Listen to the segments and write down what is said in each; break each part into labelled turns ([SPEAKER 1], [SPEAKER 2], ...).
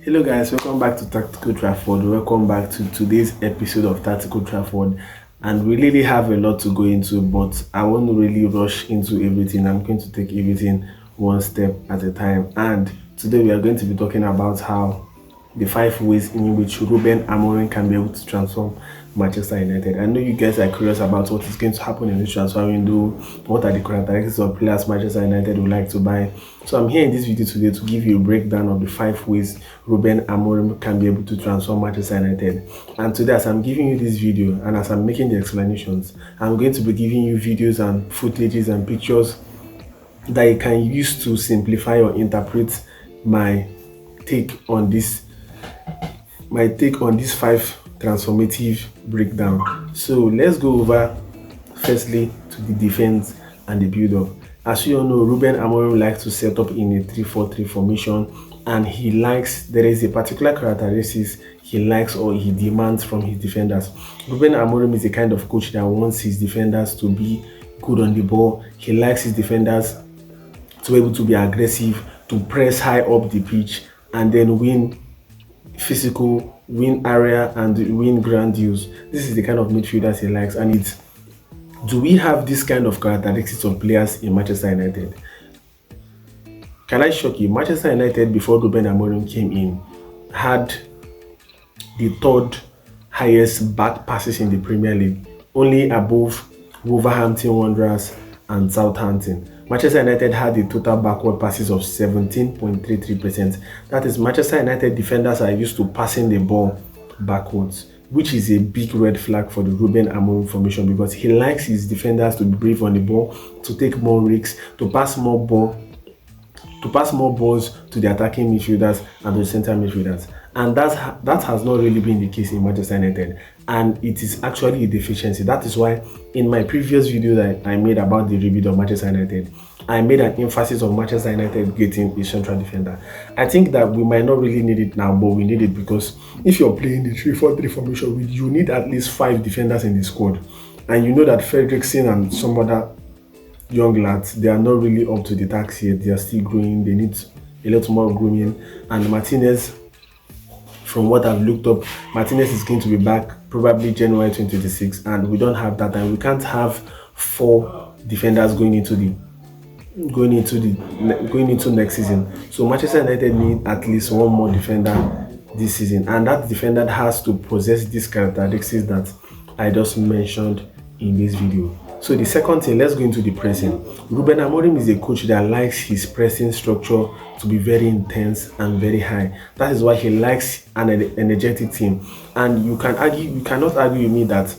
[SPEAKER 1] Hello guys, welcome back to Tactical Trafford. Welcome back to today's episode of Tactical Trafford. And we really have a lot to go into, but I won't really rush into everything. I'm going to take everything one step at a time. And today we are going to be talking about how the five ways in which Ruben Amorim can be able to transform Manchester United. I know you guys are curious about what is going to happen in this transfer window, what are the characteristics of players Manchester United would like to buy. So I'm here in this video today to give you a breakdown of the five ways Ruben Amorim can be able to transform Manchester United. And today, as I'm giving you this video and as I'm making the explanations, I'm going to be giving you videos and footages and pictures that you can use to simplify or interpret my take on this five transformative breakdown. So let's go over firstly to the defense and the build-up. As you all know, Ruben Amorim likes to set up in a 3-4-3 formation, and there is a particular characteristics he likes or he demands from his defenders. Ruben Amorim is the kind of coach that wants his defenders to be good on the ball. He likes his defenders to be able to be aggressive, to press high up the pitch, and then win physical, win area, and win ground use. This is the kind of midfielders he likes, and do we have this kind of characteristics of players in Manchester United? Can I shock you? Manchester United, before Ruben Amorim came in, had the third highest back passes in the Premier League, only above Wolverhampton Wanderers and Southampton. Manchester United had a total backward passes of 17.33%. That is, Manchester United defenders are used to passing the ball backwards, which is a big red flag for the Ruben Amorim formation, because he likes his defenders to be brave on the ball, to take more risks, to pass more balls to the attacking midfielders and to the central midfielders. And that has not really been the case in Manchester United, and it is actually a deficiency. That is why in my previous video that I made about the rebuild of Manchester United, I made an emphasis on Manchester United getting a central defender. I think that we might not really need it now, but we need it because if you're playing the 3-4-3 formation, you need at least 5 defenders in the squad. And you know that Fredrickson and some other young lads, they are not really up to the task yet. They are still growing. They need a lot more grooming. And Martinez, from what I've looked up, Martinez is going to be back probably January 2026, and we don't have that, and we can't have 4 defenders going into next season. So Manchester United need at least one more defender this season, and that defender has to possess these characteristics that I just mentioned in this video. So the second thing, let's go into the pressing. Ruben Amorim is a coach that likes his pressing structure to be very intense and very high. That is why he likes an energetic team. And you cannot argue with me that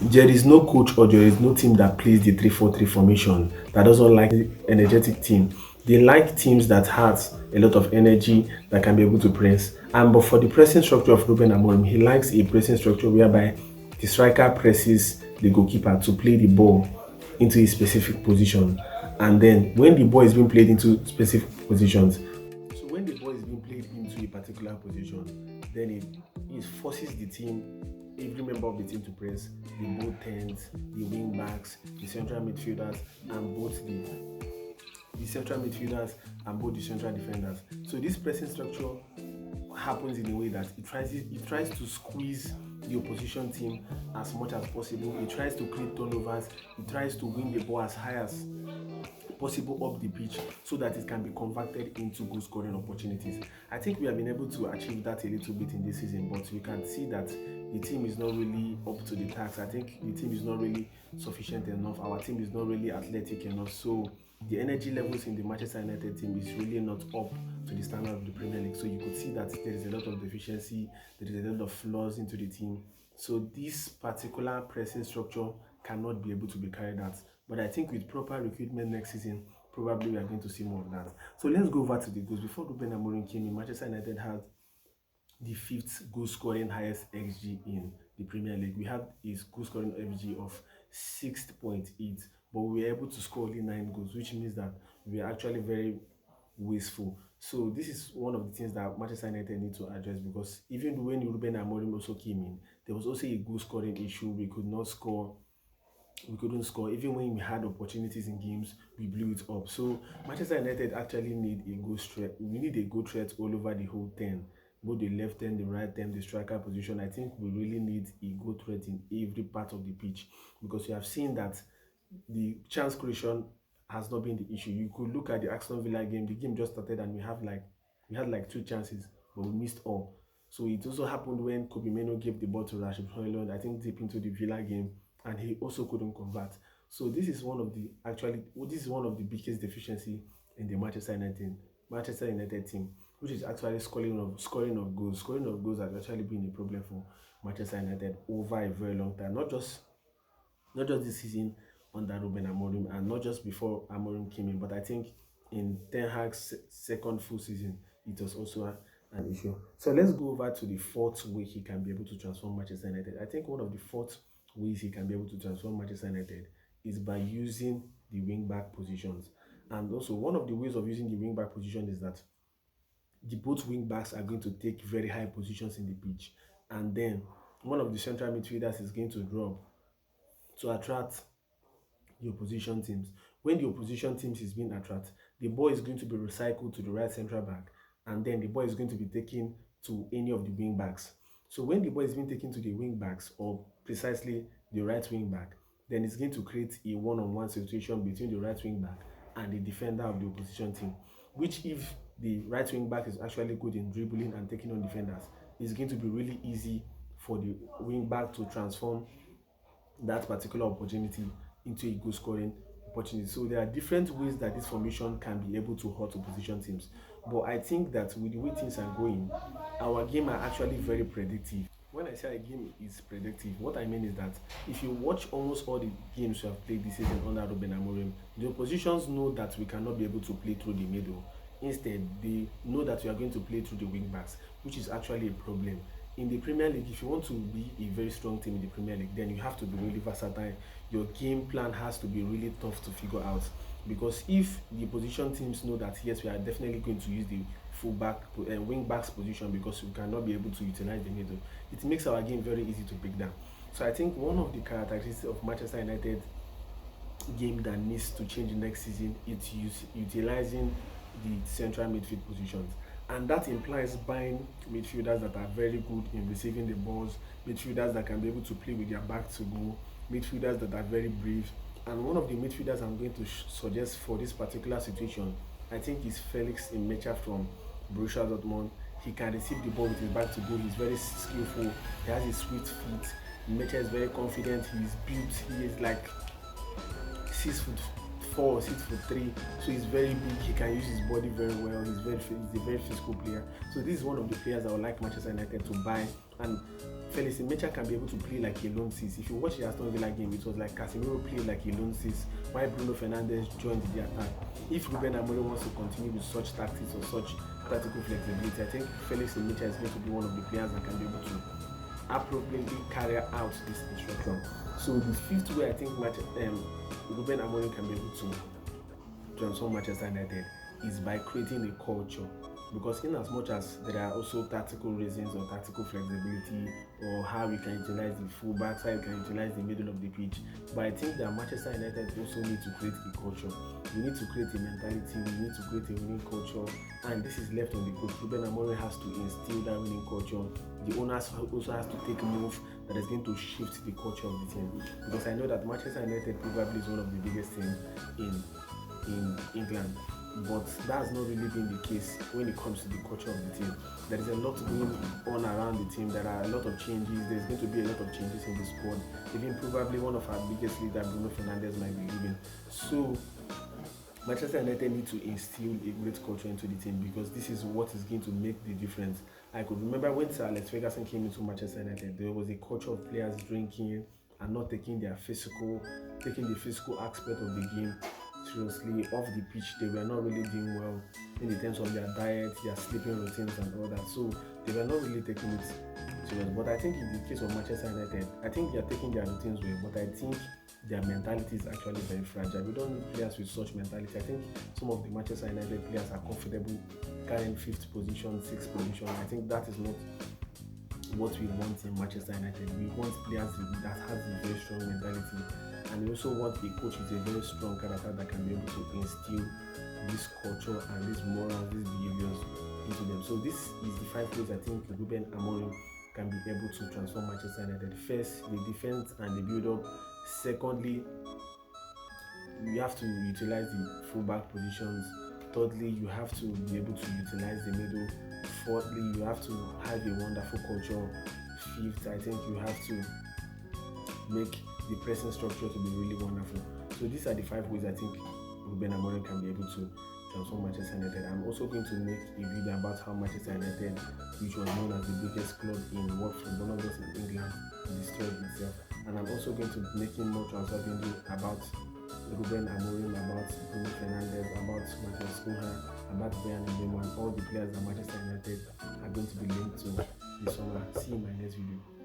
[SPEAKER 1] there is no coach or there is no team that plays the 3-4-3 formation that doesn't like the energetic team. They like teams that has a lot of energy, that can be able to press. But for the pressing structure of Ruben Amorim, he likes a pressing structure whereby the striker presses the goalkeeper to play the ball into a specific position. And then when the ball is being played into specific positions, so when the ball is being played into a particular position, then it forces the team, every member of the team, to press the both ends, the wing backs, the central midfielders, and both the central midfielders and both the central defenders. So this pressing structure happens in a way that it tries to squeeze the opposition team as much as possible. It tries to create turnovers. It tries to win the ball as high as possible up the pitch so that it can be converted into goal scoring opportunities. I think we have been able to achieve that a little bit in this season, but we can see that the team is not really up to the task. I think the team is not really sufficient enough. Our team is not really athletic enough. So the energy levels in the Manchester United team is really not up to the standard of the Premier League. So you could see that there is a lot of deficiency, there is a lot of flaws into the team. So this particular pressing structure cannot be able to be carried out. But I think with proper recruitment next season, probably we are going to see more of that. So let's go over to the goals. Before Ruben Amorim came in, Manchester United had the 5th goal scoring highest XG in the Premier League. We had a goal scoring XG of 6.8, but we were able to score only 9 goals, which means that we are actually very wasteful. So this is one of the things that Manchester United need to address, because even when Ruben Amorim also came in, there was also a goal scoring issue. We could not score we couldn't score. Even when we had opportunities in games, we blew it up. So Manchester United actually need a goal threat. We need a goal threat all over the whole 10, both the left 10, the right 10, the striker position. I think we really need a goal threat in every part of the pitch, because you have seen that the chance creation has not been the issue. You could look at the Aston Villa game. The game just started and we had like two chances, but we missed all. So it also happened when Kobe Meno gave the ball to Rashid Højlund, I think deep into the Villa game, and he also couldn't convert. So this is one of the biggest deficiency in the Manchester United team, which is actually scoring of goals. Scoring of goals has actually been a problem for Manchester United over a very long time. Not just this season under Ruben Amorim, and not just before Amorim came in, but I think in Ten Hag's second full season, it was also an issue. So let's go over to the fourth way he can be able to transform Manchester United. I think one of the fourth ways he can be able to transform Manchester United is by using the wing back positions. And also, one of the ways of using the wing back position is that the both wing backs are going to take very high positions in the pitch, and then one of the central midfielders is going to drop to attract the opposition teams. When the opposition teams is being attracted, the ball is going to be recycled to the right central back, and then the ball is going to be taken to any of the wing backs. So when the ball is being taken to the wing backs, or precisely the right wing back, then it's going to create a one-on-one situation between the right wing back and the defender of the opposition team. Which, if the right wing back is actually good in dribbling and taking on defenders, it's going to be really easy for the wing back to transform that particular opportunity into a goal scoring opportunity. So there are different ways that this formation can be able to hurt opposition teams. But I think that with the way things are going, our game are actually very predictive. When I say a game is predictive, what I mean is that if you watch almost all the games we have played this season under Ruben Amorim, the oppositions know that we cannot be able to play through the middle. Instead, they know that we are going to play through the wing backs, which is actually a problem. In the Premier League, if you want to be a very strong team in the Premier League, then you have to be really versatile. Your game plan has to be really tough to figure out, because if the opposition teams know that yes, we are definitely going to use the fullback wing backs position because we cannot be able to utilize the middle, it makes our game very easy to break down. So I think one of the characteristics of Manchester United game that needs to change next season is utilizing the central midfield positions. And that implies buying midfielders that are very good in receiving the balls, midfielders that can be able to play with their back to goal, midfielders that are very brave. And one of the midfielders I'm going to suggest for this particular situation, I think, is Felix Imecha from Borussia Dortmund. He can receive the ball with his back to goal. He's very skillful. He has a sweet feet. Mecha is very confident. He's built. He is like 6'4", 6'3", so he's very big. He can use his body very well. He's a very physical player. So this is one of the players I would like Manchester United to buy. And Felix Mecha can be able to play like a lone six. If you watch the Aston Villa game, it was like Casemiro played like a lone six, while Bruno Fernandes joined the attack. If Ruben Amorim wants to continue with such tactics or such tactical flexibility, I think Felix Mecha is going to be one of the players that can be able to appropriately carry out this instruction. So the fifth way I think Ruben Amorim can be able to transform Manchester United is by creating a culture. Because in as much as there are also tactical reasons or tactical flexibility, or how we can utilize the fullbacks, how we can utilize the middle of the pitch, but I think that Manchester United also need to create a culture. We need to create a mentality, we need to create a winning culture, and this is left on the coach. Ruben Amorim has to instill that winning culture. The owners also has to take a move that is going to shift the culture of the team. Because I know that Manchester United probably is one of the biggest teams in England, but that's not really been the case when it comes to the culture of the team. There is a lot going on around the team. There are a lot of changes. There's going to be a lot of changes in the squad. Even probably one of our biggest leaders, Bruno Fernandes, might be leaving. So Manchester United need to instill a great culture into the team, because this is what is going to make the difference. I could remember when Sir Alex Ferguson came into Manchester United, there was a culture of players drinking and not taking the physical aspect of the game seriously. Off the pitch, they were not really doing well in the terms of their diet, their sleeping routines and all that. So they were not really taking it serious. But I think in the case of Manchester United, I think they are taking their routines well, but I think their mentality is actually very fragile. We don't need players with such mentality. I think some of the Manchester United players are comfortable carrying 5th position, 6th position. I think that is not what we want in Manchester United. We want players that have a very strong mentality and you also want a coach with a very strong character that can be able to instill this culture and these morals, these behaviors into them. So this is the 5 ways I think Ruben Amorim can be able to transform Manchester United. First, the defense and the build-up. Secondly, you have to utilize the fullback positions. Thirdly, you have to be able to utilize the middle. Fourthly, you have to have a wonderful culture. Fifth, I think you have to make the pressing structure to be really wonderful. So these are the 5 ways I think Ruben Amorim can be able to transform Manchester United. I'm also going to make a video about how Manchester United, which was known as the biggest club in world football, not just in England, destroyed itself. And I'm also going to be making more transfer video about Ruben Amorim, about Bruno Fernandes, about Matheus Cunha, about Brian Mbeumo, and all the players that Manchester United are going to be linked to this summer. See you in my next video.